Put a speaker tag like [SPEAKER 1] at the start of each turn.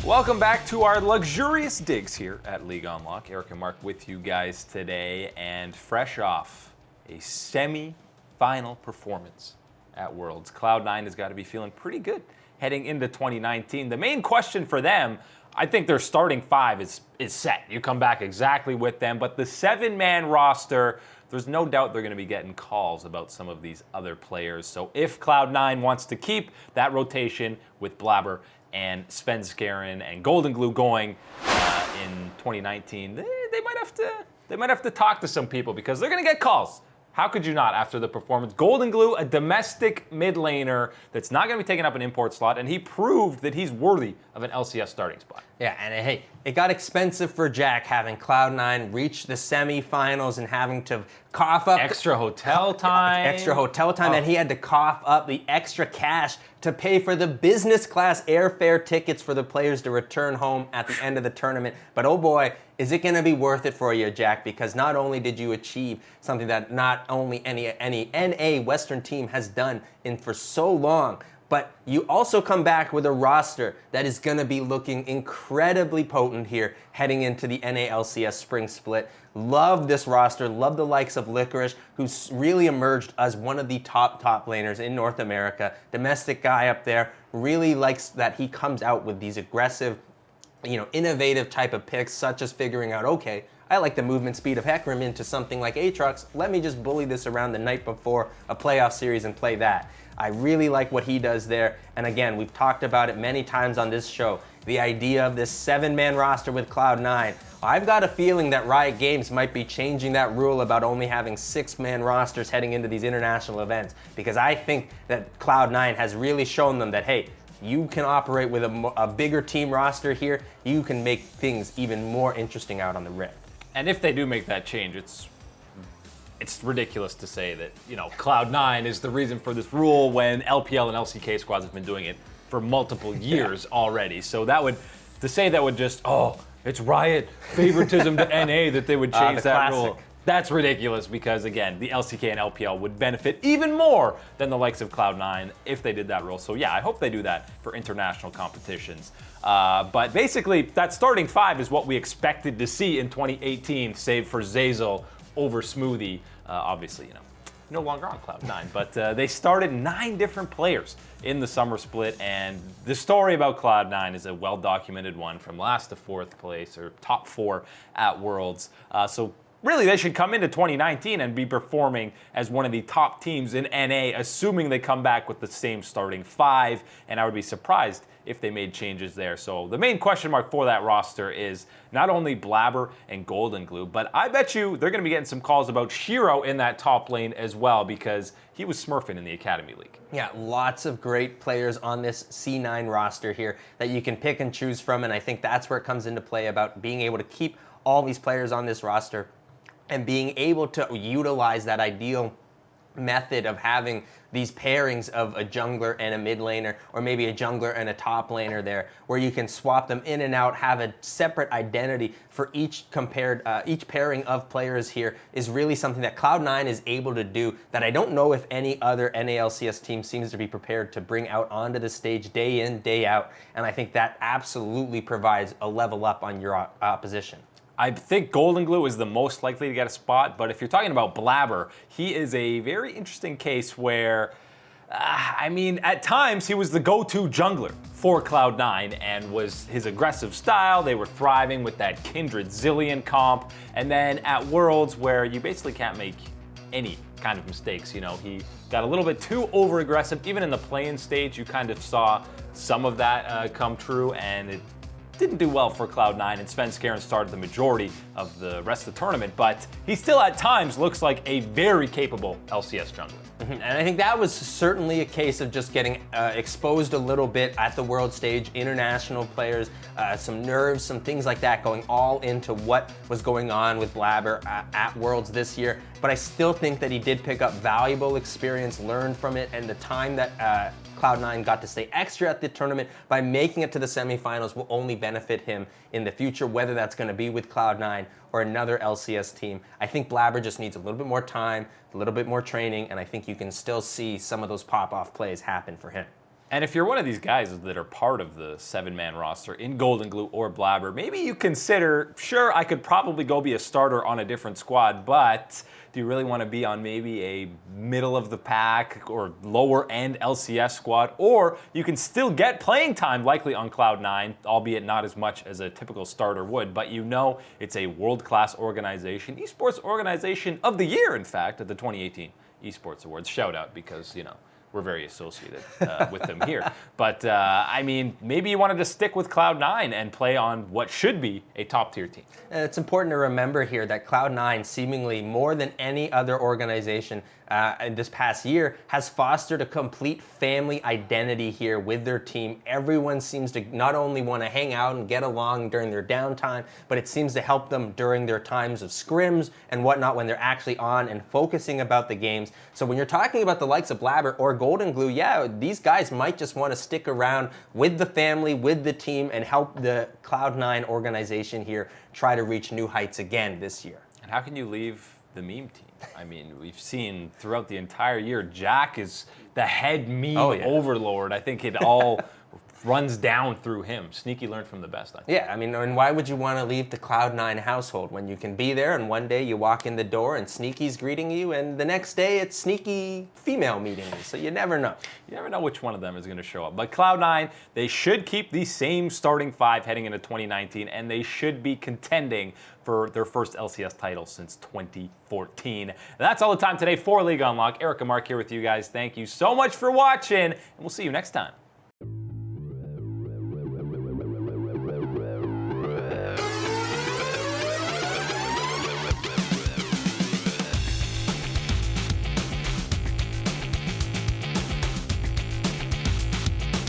[SPEAKER 1] Welcome back to our luxurious digs here at League on Lock. Eric and Mark with you guys today, and fresh off a semi-final performance at Worlds, Cloud9 has got to be feeling pretty good heading into 2019. The main question for them, I think their starting five is set. You come back exactly with them, but the 7-man roster, there's no doubt they're going to be getting calls about some of these other players. So if Cloud9 wants to keep that rotation with Blabber and Svenskeren and Golden Glue going in 2019, they might have to talk to some people because they're going to get calls. How could you not after the performance? Golden Glue, a domestic mid laner that's not going to be taking up an import slot, and he proved that he's worthy of an LCS starting spot.
[SPEAKER 2] Yeah, and hey, it got expensive for Jack having Cloud9 reach the semifinals and having to cough up
[SPEAKER 1] extra hotel time.
[SPEAKER 2] And he had to cough up the extra cash to pay for the business class airfare tickets for the players to return home at the end of the tournament. But oh boy, is it going to be worth it for you, Jack? Because not only did you achieve something that not only any NA Western team has done for so long, but you also come back with a roster that is going to be looking incredibly potent here heading into the NA LCS spring split. Love this roster. Love the likes of Licorice, who's really emerged as one of the top laners in North America. Domestic guy up there. Really likes that he comes out with these aggressive, innovative type of picks, such as figuring out, okay, I like the movement speed of Hecarim into something like Aatrox. Let me just bully this around the night before a playoff series and play that. I really like what he does there. And again, we've talked about it many times on this show. The idea of this 7-man roster with Cloud9. I've got a feeling that Riot Games might be changing that rule about only having 6-man rosters heading into these international events. Because I think that Cloud9 has really shown them that, hey, you can operate with a bigger team roster here. You can make things even more interesting out on the Rift.
[SPEAKER 1] And if they do make that change, it's ridiculous to say that, Cloud9 is the reason for this rule when LPL and LCK squads have been doing it for multiple years already. So to say that would just, it's Riot favoritism to NA that they would change that rule. That's ridiculous because, again, the LCK and LPL would benefit even more than the likes of Cloud9 if they did that rule. So, yeah, I hope they do that for international competitions. But basically, that starting five is what we expected to see in 2018, save for Zeyzal over Smoothie. Obviously, no longer on Cloud9. But they started 9 different players in the summer split. And the story about Cloud9 is a well-documented one from last to 4th place, or top 4 at Worlds. So really, they should come into 2019 and be performing as one of the top teams in NA, assuming they come back with the same starting 5, and I would be surprised if they made changes there. So the main question mark for that roster is not only Blabber and Golden Glue, but I bet you they're going to be getting some calls about Shiro in that top lane as well, because he was smurfing in the Academy League.
[SPEAKER 2] Yeah, lots of great players on this C9 roster here that you can pick and choose from, and I think that's where it comes into play about being able to keep all these players on this roster and being able to utilize that ideal method of having these pairings of a jungler and a mid laner, or maybe a jungler and a top laner there, where you can swap them in and out, have a separate identity for each pairing of players here, is really something that Cloud9 is able to do that I don't know if any other NALCS team seems to be prepared to bring out onto the stage day in, day out, and I think that absolutely provides a level up on your opposition.
[SPEAKER 1] I think Golden Glue is the most likely to get a spot, but if you're talking about Blabber, he is a very interesting case where, at times he was the go-to jungler for Cloud9 and was his aggressive style. They were thriving with that Kindred Zillion comp, and then at Worlds where you basically can't make any kind of mistakes. He got a little bit too over-aggressive. Even in the play-in stage, you kind of saw some of that come true, and it didn't do well for Cloud9, and Svenskeren started the majority of the rest of the tournament, but he still at times looks like a very capable LCS jungler.
[SPEAKER 2] And I think that was certainly a case of just getting exposed a little bit at the world stage, international players, some nerves, some things like that, going all into what was going on with Blabber at Worlds this year. But I still think that he did pick up valuable experience, learned from it, and the time that Cloud9 got to stay extra at the tournament by making it to the semifinals will only benefit him in the future, whether that's going to be with Cloud9 or another LCS team. I think Blabber just needs a little bit more time, a little bit more training, and I think you can still see some of those pop-off plays happen for him.
[SPEAKER 1] And if you're one of these guys that are part of the 7-man roster in Golden Glue or Blabber, maybe you consider, sure, I could probably go be a starter on a different squad, but do you really want to be on maybe a middle of the pack or lower end LCS squad? Or you can still get playing time likely on Cloud9, albeit not as much as a typical starter would, but you know it's a world-class organization, esports organization of the year, in fact, at the 2018 Esports Awards. Shout out because, we're very associated with them here. But, I mean, maybe you wanted to stick with Cloud9 and play on what should be a top-tier team.
[SPEAKER 2] And it's important to remember here that Cloud9, seemingly more than any other organization in this past year, has fostered a complete family identity here with their team. Everyone seems to not only want to hang out and get along during their downtime, but it seems to help them during their times of scrims and whatnot when they're actually on and focusing about the games. So when you're talking about the likes of Blabber or Golden Glue, yeah, these guys might just want to stick around with the family, with the team, and help the Cloud9 organization here try to reach new heights again this year.
[SPEAKER 1] And how can you leave the meme team? I mean, we've seen throughout the entire year, Jack is the head meme overlord. I think it all runs down through him. Sneaky learned from the best, I think.
[SPEAKER 2] Yeah, I mean, and why would you want to leave the Cloud9 household when you can be there and one day you walk in the door and Sneaky's greeting you and the next day it's Sneaky female meeting you, so you never know.
[SPEAKER 1] You never know which one of them is going to show up. But Cloud9, they should keep the same starting 5 heading into 2019, and they should be contending for their first LCS title since 2014. And that's all the time today for League Unlock. Eric and Mark here with you guys. Thank you so much for watching, and we'll see you next time.